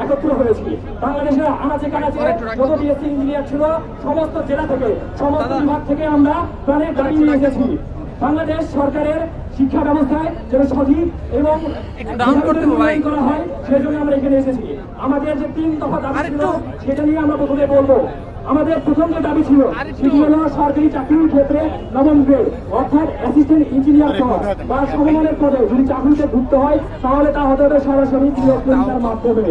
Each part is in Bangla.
একত্র হয়েছি। বাংলাদেশের আনাচে কানাচে যত বিএসসি ইঞ্জিনিয়ার ছিল সমস্ত জেলা থেকে, সমস্ত বিভাগ থেকে আমরা প্রাণের দাবি নিয়ে এসেছি। বাংলাদেশ সরকারের শিক্ষা ব্যবস্থায় যেন সঠিক এবং করা হয়, সেজন্য আমরা এখানে এসেছি। আমাদের যে 3 দফা দাবি ছিল সেটা নিয়ে আমরা প্রথমে বলবো। আমাদের প্রথম যে দাবি ছিল সেটি হলো সরকারি চাকরির ক্ষেত্রে নবম গ্রেড অর্থাৎ অ্যাসিস্ট্যান্ট ইঞ্জিনিয়ার পদ বা সমমানের পদে যদি চাকরিতে ঢুকতে হয় তাহলে তা হতে হবে সরাসরি পরীক্ষার মাধ্যমে।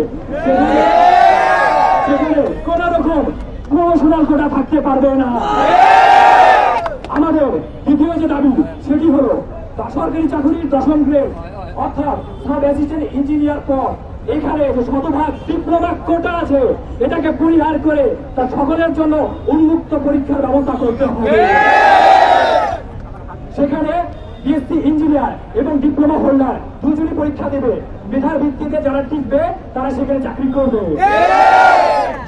সেখানে কোন রকম প্রমোশনাল কোটা থাকতে পারবে না। আমাদের দ্বিতীয় যে দাবি সেটি হলো সরকারি চাকরির 10ম গ্রেড অর্থাৎ সাব অ্যাসিস্ট্যান্ট ইঞ্জিনিয়ার পদ, এখানে যে শতভাগ ডিপ্লোমা কোটা আছে এটাকে পরিহার করে তা সকলের জন্য উন্মুক্ত পরীক্ষার ব্যবস্থা করতে হবে। সেখানে বিএসসি ইঞ্জিনিয়ার এবং ডিপ্লোমা হোল্ডার দুজনই পরীক্ষা দেবে। মেধার ভিত্তিতে যারা টিকবে তারা সেখানে চাকরি করবে।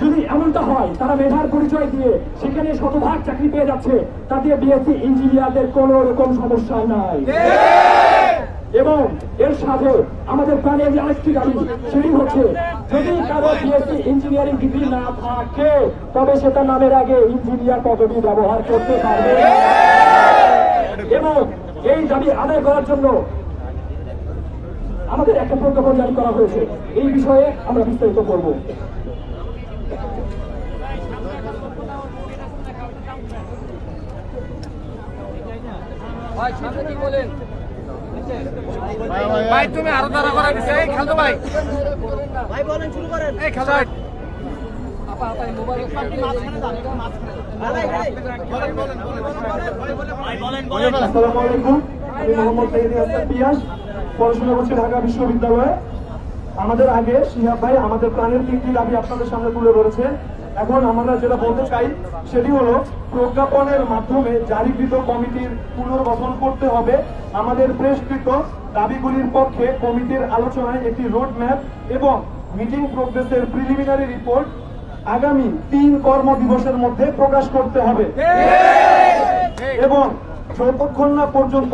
যদি এমনটা হয় তারা মেধার পরিচয় দিয়ে সেখানে শতভাগ চাকরি পেয়ে যাচ্ছে, তাতে বিএসসি ইঞ্জিনিয়ারদের কোন রকম সমস্যা নাই। এবং এর সাথে আমাদের প্রাণের যে আরেকটি দাবি সেটি হচ্ছে যদি কারো বিএসসি ইঞ্জিনিয়ারিং ডিগ্রি না থাকে তবে সেটা নামের আগে ইঞ্জিনিয়ার পদবি ব্যবহার করতে পারবে। এবং এই দাবি আদায় করার জন্য আমাদের একটা প্রজ্ঞাপন জারি করা হয়েছে। এই বিষয়ে আমরা বিস্তারিত করব। ভাই তুমি আরো তারা করা দিছে। এই খেলতো ভাই, ভাই বলেন শুরু করেন। এই খেলো আপা আপা মোবাইল পার্টি মাঝখানে দাও, মাঝখানে বলেন। আসসালামু আলাইকুম, আমি মোহাম্মদ মেহেদী হাসান পিয়াস, পড়াশোনা করছি ঢাকা বিশ্ববিদ্যালয়ে। আমাদের আগে শিহাব ভাই আমাদের প্রাণের 3টি দাবি আপনাদের সামনে তুলে ধরেছে। এখন আমরা যেটা বলতে চাই সেটি হলো প্রজ্ঞাপনের মাধ্যমে জারিকৃত কমিটির পুনর্গঠন করতে হবে। আমাদের প্রেসকৃত দাবিগুলির পক্ষে কমিটির আলোচনায় একটি রোড ম্যাপ এবং মিটিং প্রোগ্রেসের প্রিলিমিনারি রিপোর্ট আগামী 3 কর্মদিবসের মধ্যে প্রকাশ করতে হবে। এবং যতক্ষণ না পর্যন্ত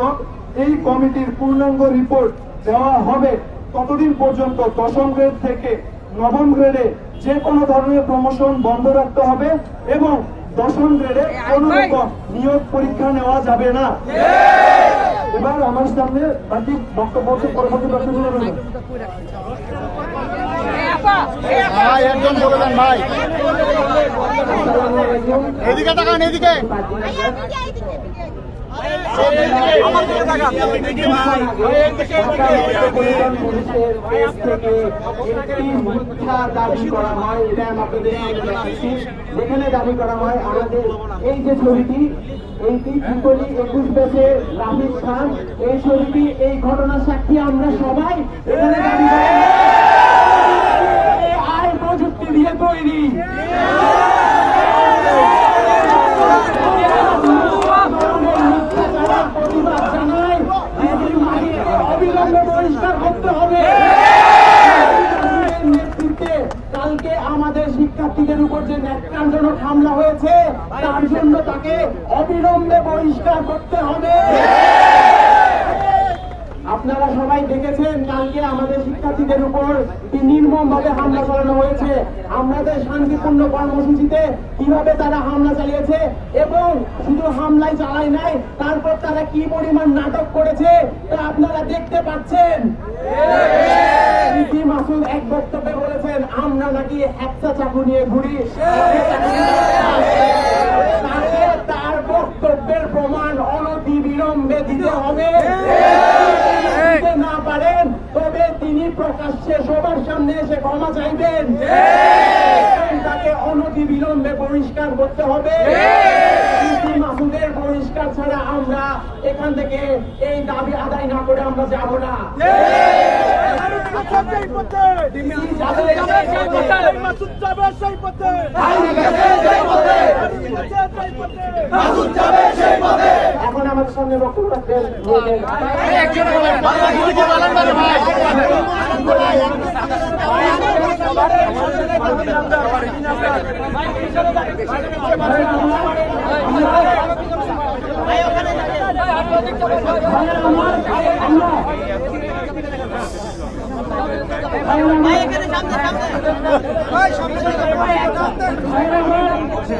এই কমিটির পূর্ণাঙ্গ রিপোর্ট দেওয়া হবে ততদিন পর্যন্ত 10ম গ্রেড থেকে 9ম গ্রেডে যে কোনো ধরনের প্রমোশন বন্ধ রাখতে হবে এবং 10ম গ্রেডে কোনো রকম নিয়োগ পরীক্ষা নেওয়া যাবে না। এবার আমার সামনে বাকি বক্তব্য পরবর্তী প্রশ্নগুলো রয়েছে। একজন বলবেন ভাই, এদিকে তাকান, এদিকে যেখানে দাবি করা হয় আমাদের এই যে ছবিটি, এইটি 21 ব্যাচে রাফিদ খান, এই ছবিটি এই ঘটনার সাক্ষী আমরা সবাই। এখানে দাবি করা আই প্রযুক্তি দিয়ে তৈরি। অবিলম্বে বহিষ্কার করতে হবে। নেতৃত্বে কালকে আমাদের শিক্ষার্থীদের উপর যে ন্যাক্কারজনক হামলা হয়েছে তার জন্য তাকে অবিলম্বে বহিষ্কার করতে হবে। আপনারা সবাই দেখেছেন কালকে আমাদের শিক্ষার্থীদের উপর নির্মমভাবে হামলা চালানো হয়েছে। আমাদের শান্তিপূর্ণ কর্মসূচিতে কিভাবে তারা হামলা চালিয়েছে এবং শুধু হামলাই চালায় নাই, তারপর তারা কি পরিমাণ নাটক করেছে তা আপনারা দেখতে পাচ্ছেন। মাসুদ এক বক্তব্যে বলেছেন আমরা নাকি একটা চাকু নিয়ে ঘুরি। তার বক্তব্যের প্রমাণ অনতিবিলম্বে দিতে হবে। না পারেন তবে তিনি প্রকাশ্যে সবার সামনে এসে ক্ষমা চাইবেন। তাকে অনতিবিলম্বে বহিষ্কার করতে হবে। মাসুদের বহিষ্কার ছাড়া আমরা এখান থেকে এই দাবি আদায় না করে আমরা যাব না। এখন আমাদের সামনে বক্তব্য রাখবেন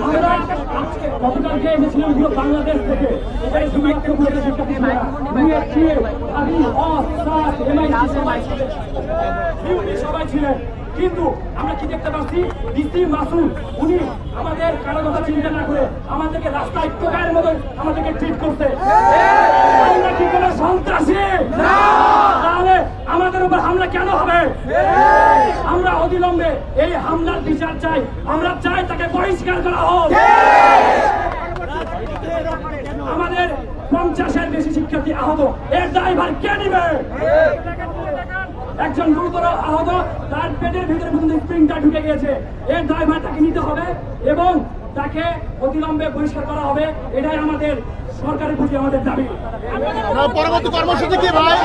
আমরা গতকালকে এসেছিলাম পুরো বাংলাদেশ থেকে এটাই শুধুমাত্র পুরো শিক্ষার্থীরা সবাই ছিলেন। কিন্তু আমরা কি দেখতে পাচ্ছি, ডিসি মাসুদ উনি আমাদের কারো কথা চিন্তা না করে আমাদেরকে রাস্তায় টোকায়ের মতো আমাদেরকে ট্রিট করছে। আমরা কি কোনো সন্ত্রাসী? তাহলে আমাদের উপর হামলা কেন হবে? আমরা অবিলম্বে এই হামলার বিচার চাই। আমরা চাই তাকে বহিষ্কার করা হোক। আমাদের 50-এর বেশি শিক্ষার্থী আহত, এর দায়ভার কে নিবে? একজন গুরুতর আহত, তার পেটের ভিতরে পর্যন্ত স্প্রিংটা ঢুকে গিয়েছে, এর দায়ভার তাকে নিতে হবে এবং তাকে অবিলম্বে বহিষ্কার করা হবে। এটাই আমাদের সরকারের প্রতি আমাদের দাবি। পরবর্তী কর্মসূচি কি ভাই?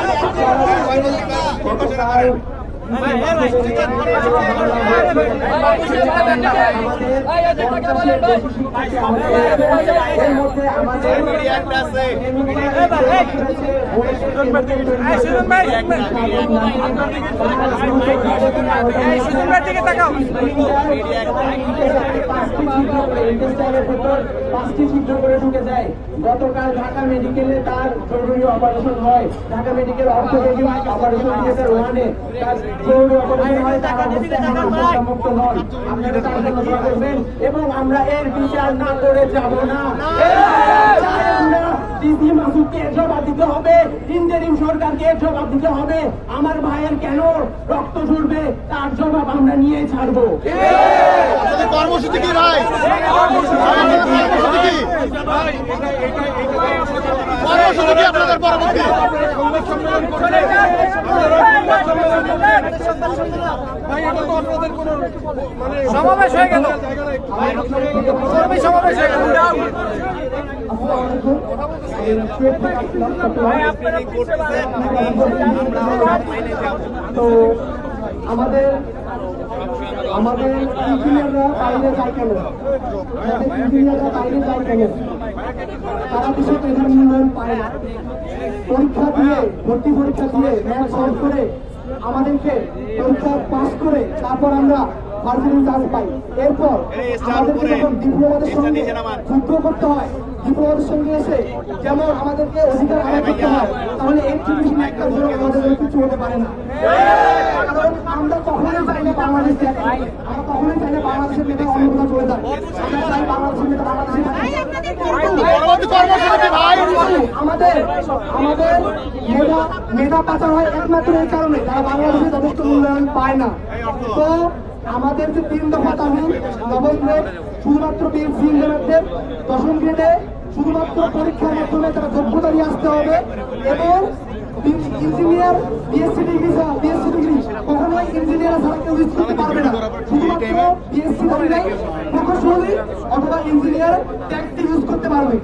পাঁচটি ছিদ্র করে ঢুকে যায়। গতকাল ঢাকা মেডিকেলে তার জরুরি অপারেশন হয়। Dhaka medical orthopaedic operation theatre 1-এ তার জরুরি অপারেশন হয়। তার অবস্থা মুক্ত নন। আপনারা তার জন্য দোয়া করবেন এবং আমরা এর বিচার না করে যাব না। আমরা ডিসি মাসুদকে জবাব দিতে হবে, ইন্টারিম সরকারকে জবাব দিতে হবে। আমার ভাইয়ের কেন রক্ত ঝরবে তার জবাব আমরা নিয়ে ছাড়বো। আপনাদের কর্মসূচি কি ভাই? কর্মসূচি কি? কর্মসূচি কি আপনাদের পরবর্তী? সমাবেশ হয়ে গেল, সমাবেশ হয়ে গেল। তো আমাদের ইঞ্জিনিয়াররা বাইরে যায় কেন? ইঞ্জিনিয়াররা বাইরে যায় কেন? তারা কিছু মেধার মূল্যায়ন পায় না। পরীক্ষা দিয়ে, ভর্তি পরীক্ষা দিয়ে ম্যাথ সলভ করে আমাদেরকে পরীক্ষা পাস করে তারপর আমরা ভার্সিটি চান্স পাই। এরপর আমাদেরকে যখন ডিপ্লোমাদের সঙ্গে যুদ্ধ করতে হয়, ডিপ্লোমাদের সঙ্গে এসে যেমন আমাদেরকে অধিকার আদায় করতে হয়, তাহলে এর থেকে বেশি একটা জন্য আমাদের কিছু হতে পারে না। কারণ আমরা কখনোই চাই না বাংলাদেশ দেখে, আমরা কখনোই চাই না বাংলাদেশের মেয়েটা অন্য কোথাও চলে যায়। আমরা চাই বাংলাদেশের মেয়েটা বাংলাদেশে থাকে। পরবর্তী কর্মসূচি কি ভাই? আমাদের মেধা পাচার হয় একমাত্র এই কারণে, তারা বাংলাদেশে যথেষ্ট মূল্যায়ন পায় না। তো আমাদের যে 3 দফা দাবি, নবম গ্রেড শুধুমাত্র বিএসসি ইঞ্জিনিয়ারদের, 10ম গ্রেডে শুধুমাত্র পরীক্ষার মাধ্যমে তারা যোগ্যতা নিয়ে আসতে হবে এবং ইঞ্জিনিয়ার বিএসসি ডিগ্রি কখনোই ইঞ্জিনিয়ার ছাড়া কেউ ইউজ করতে পারবে না। শুধুমাত্র বিএসসি ডিগ্রি প্রকৌশলী অথবা ইঞ্জিনিয়ার ট্যাক্সি ইউজ করতে পারবে।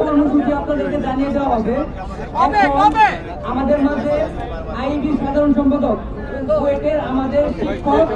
কর্মসূচি আপনাদেরকে জানিয়ে দেওয়া হবে। আমাদের মাঝে আইবি সাধারণ সম্পাদক বুয়েটের আমাদের শিক্ষক